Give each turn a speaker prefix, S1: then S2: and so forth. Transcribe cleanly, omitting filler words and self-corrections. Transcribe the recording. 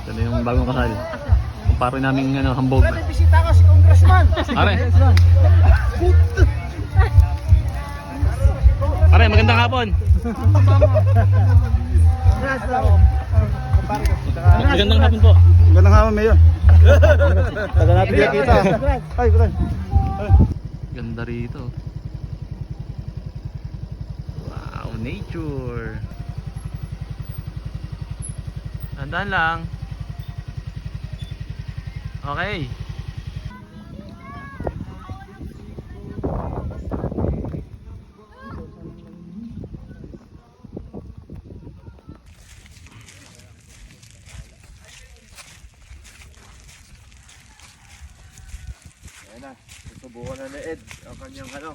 S1: Ito na yung bagong kasal. Kumpare namin ano, hambog.
S2: Pwede bisita ko si Congressman.
S1: Pare. Pare, magandang hapon. Magandang hapon po.
S2: Magandang hapon, Mayor. Taga natin kita. Ay, putay.
S1: Ganda rito. Wow, nature. Tandaan lang. Okay.
S2: Ayan na, susubukan na ni Ed ang kanyang ano.